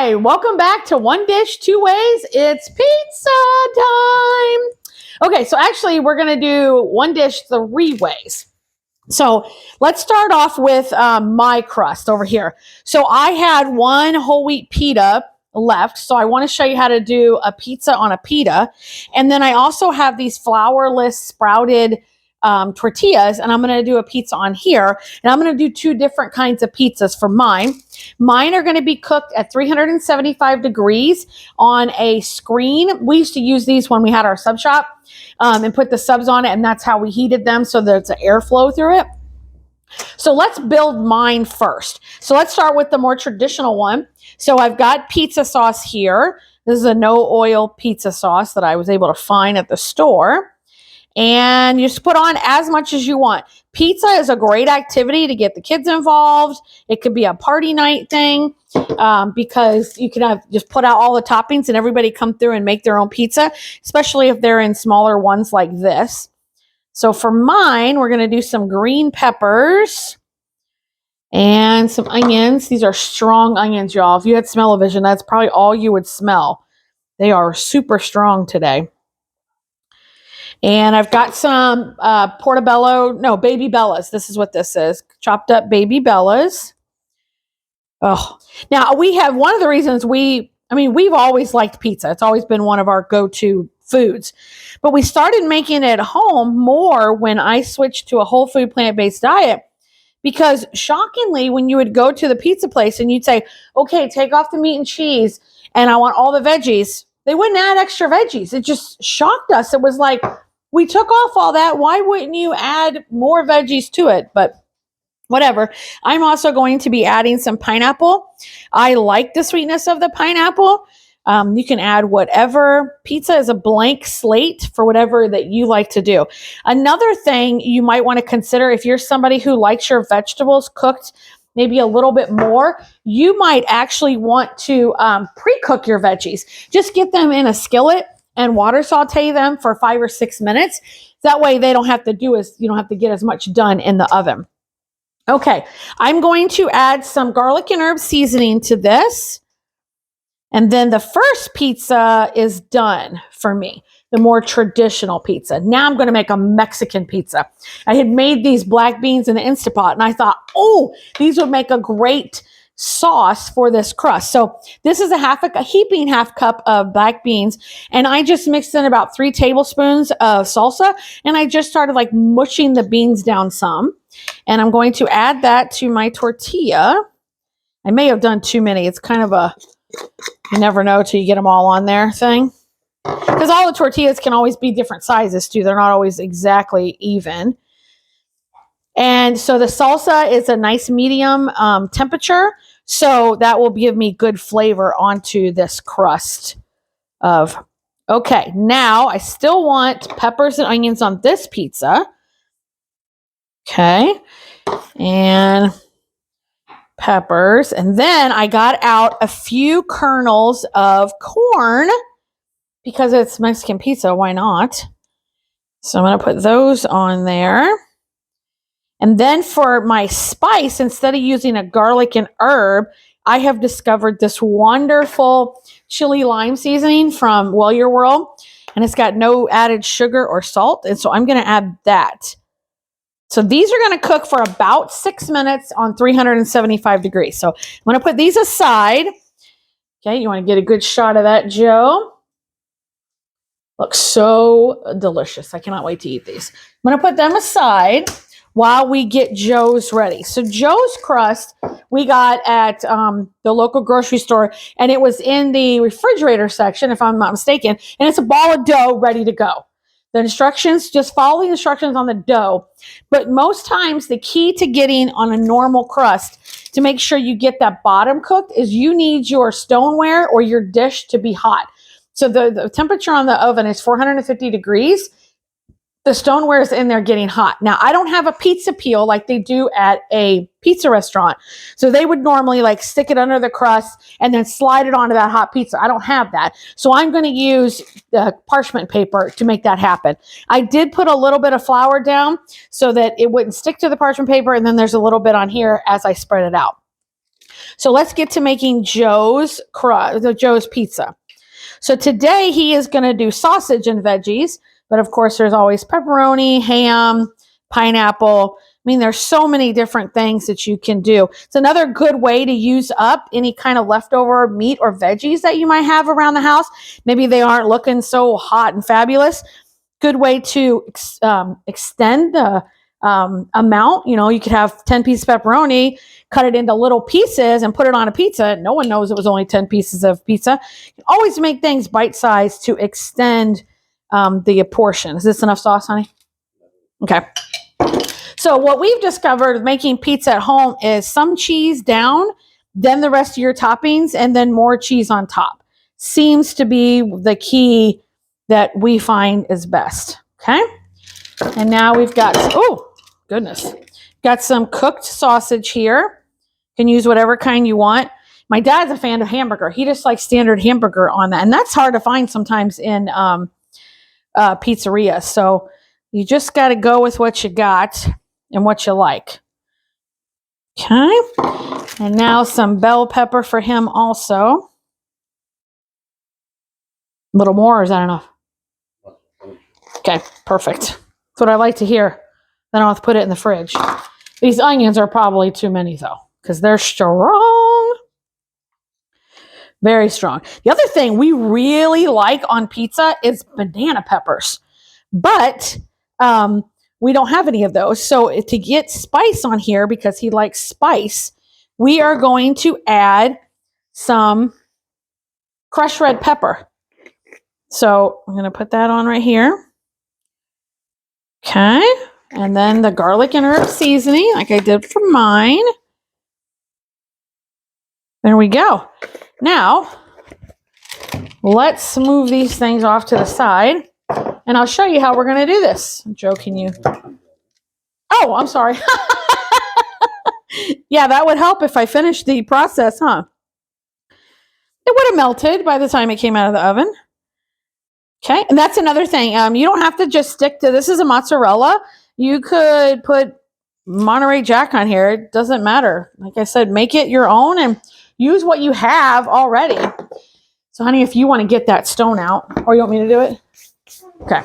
Hi, welcome back to One Dish, Two Ways. It's pizza time. Okay, so actually we're going to do one dish three ways. So let's start off with my crust over here. So I had one whole wheat pita left, so I want to show you how to do a pizza on a pita. And then I also have these flourless sprouted tortillas, and I'm going to do a pizza on here. And I'm going to do two different kinds of pizzas for mine. Mine are going to be cooked at 375 degrees on a screen. We used to use these when we had our sub shop and put the subs on it, and that's how we heated them so there's an airflow through it. So let's build mine first. So let's start with the more traditional one. So I've got pizza sauce here. This is a no oil pizza sauce that I was able to find at the store. And you just put on as much as you want. Pizza is a great activity to get the kids involved. It could be a party night thing because you can just put out all the toppings and everybody come through and make their own pizza, especially if they're in smaller ones like this. So for mine, we're going to do some green peppers and some onions. These are strong onions, y'all. If you had smell-o-vision, that's probably all you would smell. They are super strong today. And I've got some baby bellas. This is what this is. Chopped up baby bellas. Oh, now we have one of the reasons we've always liked pizza. It's always been one of our go-to foods. But we started making it at home more when I switched to a whole food plant-based diet. Because shockingly, when you would go to the pizza place and you'd say, okay, take off the meat and cheese and I want all the veggies, they wouldn't add extra veggies. It just shocked us. It was like, we took off all that. Why wouldn't you add more veggies to it? But whatever. I'm also going to be adding some pineapple. I like the sweetness of the pineapple. You can add whatever. Pizza is a blank slate for whatever that you like to do. Another thing you might want to consider if you're somebody who likes your vegetables cooked maybe a little bit more, you might actually want to pre-cook your veggies. Just get them in a skillet and water saute them for 5 or 6 minutes. That way you don't have to get as much done in the oven. Okay, I'm going to add some garlic and herb seasoning to this. And then the first pizza is done for me, the more traditional pizza. Now I'm going to make a Mexican pizza. I had made these black beans in the Instapot, and I thought, oh, these would make a great sauce for this crust. So this is a heaping half cup of black beans, and I just mixed in about 3 tablespoons of salsa, and I just started like mushing the beans down some. And I'm going to add that to my tortilla. I may have done too many. It's kind of a, you never know till you get them all on there thing. Because all the tortillas can always be different sizes too. They're not always exactly even. And so the salsa is a nice medium temperature. So that will give me good flavor onto this crust of, okay, now I still want peppers and onions on this pizza. Okay. And peppers. And then I got out a few kernels of corn because it's Mexican pizza. Why not? So I'm going to put those on there. And then for my spice, instead of using a garlic and herb, I have discovered this wonderful chili lime seasoning from Well Your World. And it's got no added sugar or salt. And so I'm going to add that. So these are going to cook for about 6 minutes on 375 degrees. So I'm going to put these aside. Okay, you want to get a good shot of that, Joe. Looks so delicious. I cannot wait to eat these. I'm going to put them aside while we get Joe's ready. So Joe's crust we got at the local grocery store, and it was in the refrigerator section, if I'm not mistaken, and it's a ball of dough ready to go. The instructions, just follow the instructions on the dough. But most times the key to getting on a normal crust to make sure you get that bottom cooked is you need your stoneware or your dish to be hot. So the temperature on the oven is 450 degrees. The stoneware is in there getting hot. Now, I don't have a pizza peel like they do at a pizza restaurant. So they would normally like stick it under the crust and then slide it onto that hot pizza. I don't have that. So I'm going to use the parchment paper to make that happen. I did put a little bit of flour down so that it wouldn't stick to the parchment paper. And then there's a little bit on here as I spread it out. So let's get to making Joe's pizza. So today he is going to do sausage and veggies, but of course there's always pepperoni, ham, pineapple. I mean, there's so many different things that you can do. It's another good way to use up any kind of leftover meat or veggies that you might have around the house. Maybe they aren't looking so hot and fabulous. Good way to extend the amount. You know, you could have 10 pieces of pepperoni, cut it into little pieces and put it on a pizza. No one knows it was only 10 pieces of pizza. You can always make things bite-sized to extend the portion. Is this enough sauce, honey? Okay. So what we've discovered making pizza at home is some cheese down, then the rest of your toppings, and then more cheese on top. Seems to be the key that we find is best. Okay. And now we've got, oh, goodness. Got some cooked sausage here. You can use whatever kind you want. My dad's a fan of hamburger. He just likes standard hamburger on that. And that's hard to find sometimes in pizzeria. So you just got to go with what you got and what you like. Okay. And now some bell pepper for him also. A little more, or is that enough? Okay, perfect. That's what I like to hear. Then I'll have to put it in the fridge. These onions are probably too many though, because they're strong. Very strong. The other thing we really like on pizza is banana peppers. But we don't have any of those. So to get spice on here, because he likes spice, we are going to add some crushed red pepper. So I'm going to put that on right here. Okay. And then the garlic and herb seasoning, like I did for mine. There we go. Now, let's move these things off to the side. And I'll show you how we're going to do this. Joe, can you? Oh, I'm sorry. Yeah, that would help if I finished the process, huh? It would have melted by the time it came out of the oven. Okay, and that's another thing. You don't have to just stick to, this is a mozzarella. You could put Monterey Jack on here. It doesn't matter. Like I said, make it your own and use what you have already. So, honey, if you want to get that stone out, or you want me to do it? Okay.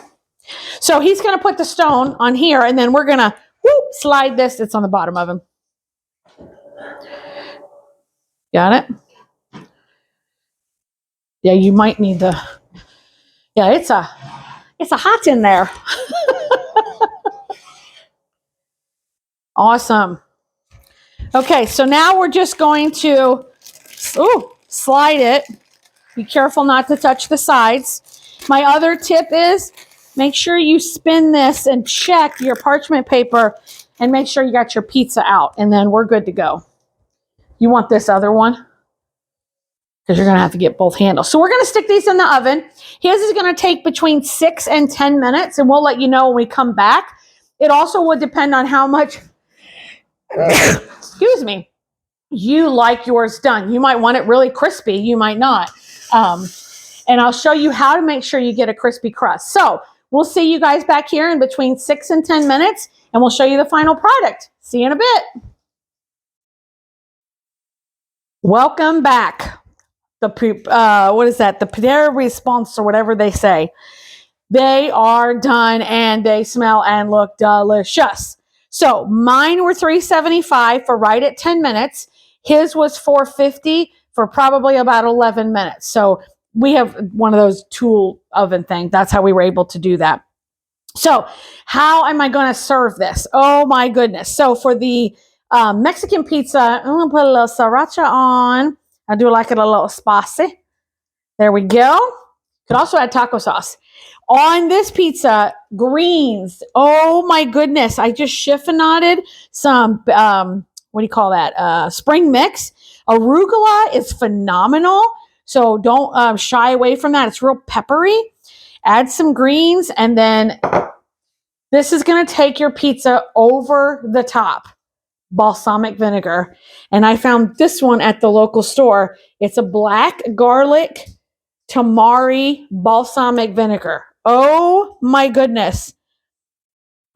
So he's going to put the stone on here, and then we're going to slide this. It's on the bottom of him. Got it? Yeah, you might need the... Yeah, it's a hot in there. Awesome. Okay, so now we're just going to slide it. Be careful not to touch the sides. My other tip is make sure you spin this and check your parchment paper and make sure you got your pizza out, and then we're good to go. You want this other one? Because you're going to have to get both handles. So we're going to stick these in the oven. His is going to take between 6 and 10 minutes, and we'll let you know when we come back. It also would depend on how much, excuse me, you like yours done. You might want it really crispy. You might not. And I'll show you how to make sure you get a crispy crust. So we'll see you guys back here in between 6 and 10 minutes, and we'll show you the final product. See you in a bit. Welcome back. What is that? The Pierre response or whatever they say. They are done and they smell and look delicious. So mine were $3.75 for right at 10 minutes. His was $4.50 for probably about 11 minutes. So we have one of those tool oven things. That's how we were able to do that. So how am I going to serve this? Oh my goodness. So for the Mexican pizza, I'm going to put a little sriracha on. I do like it a little spicy. There we go. Could also add taco sauce. On this pizza, greens. Oh my goodness. I just chiffonaded some, what do you call that? Spring mix. Arugula is phenomenal. So don't shy away from that. It's real peppery. Add some greens, and then this is going to take your pizza over the top. Balsamic vinegar. And I found this one at the local store. It's a black garlic tamari balsamic vinegar. Oh my goodness.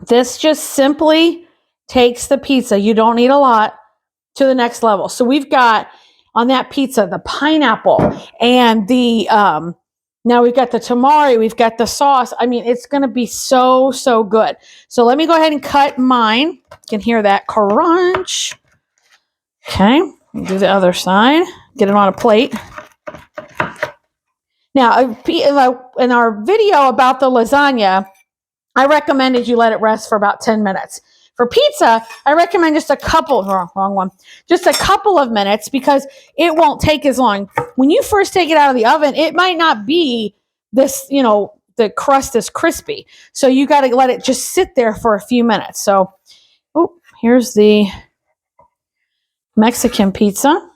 This just simply takes the pizza. You don't need a lot. to the next level. So we've got on that pizza the pineapple and the now we've got the tamari, we've got the sauce. I mean, it's going to be so good. So let me go ahead and cut mine. You can hear that crunch. Okay, do the other side. Get it on a plate. Now, in our video about the lasagna, I recommended you let it rest for about 10 minutes. For pizza, I recommend just a couple, wrong one, just a couple of minutes because it won't take as long. When you first take it out of the oven, it might not be this, the crust is crispy. So you got to let it just sit there for a few minutes. So, here's the Mexican pizza.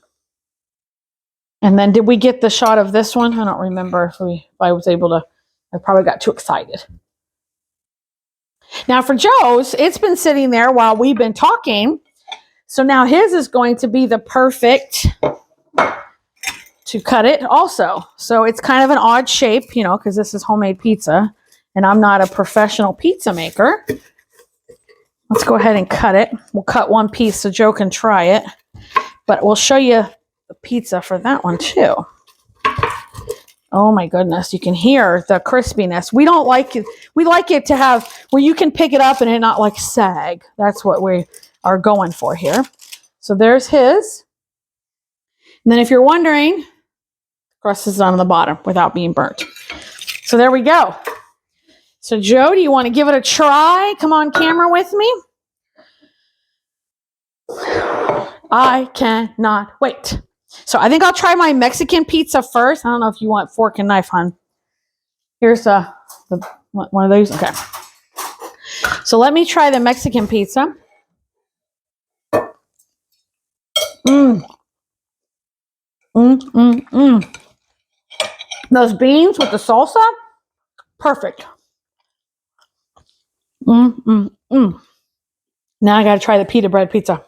And then did we get the shot of this one? I don't remember if I was able to. I probably got too excited. Now for Joe's, it's been sitting there while we've been talking. So now his is going to be the perfect to cut it also. So it's kind of an odd shape, because this is homemade pizza and I'm not a professional pizza maker. Let's go ahead and cut it. We'll cut one piece so Joe can try it, but we'll show you the pizza for that one too. Oh my goodness, you can hear the crispiness. We don't like it. We like it to have where you can pick it up and it not like sag. That's what we are going for here. So there's his. And then if you're wondering, the crust is on the bottom without being burnt. So there we go. So Joe, do you want to give it a try? Come on camera with me. I cannot wait. So I think I'll try my Mexican pizza first. I don't know if you want fork and knife, hon. Here's one of those. Okay. So let me try the Mexican pizza. Those beans with the salsa, perfect. Now I got to try the pita bread pizza.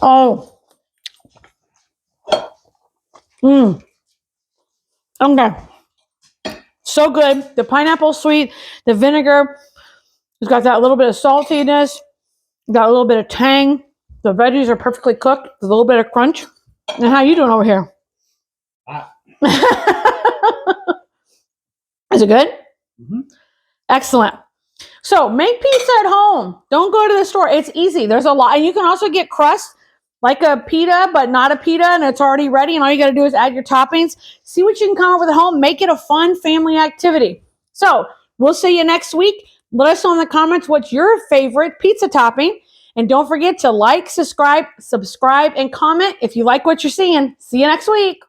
Oh. Okay. So good. The pineapple's sweet. The vinegar has got that little bit of saltiness. Got a little bit of tang. The veggies are perfectly cooked. There's a little bit of crunch. And how you doing over here? Is it good? Mm-hmm. Excellent. So make pizza at home. Don't go to the store. It's easy. There's a lot. And you can also get crust like a pita, but not a pita, and it's already ready. And all you got to do is add your toppings. See what you can come up with at home. Make it a fun family activity. So we'll see you next week. Let us know in the comments what's your favorite pizza topping. And don't forget to like, subscribe, and comment if you like what you're seeing. See you next week.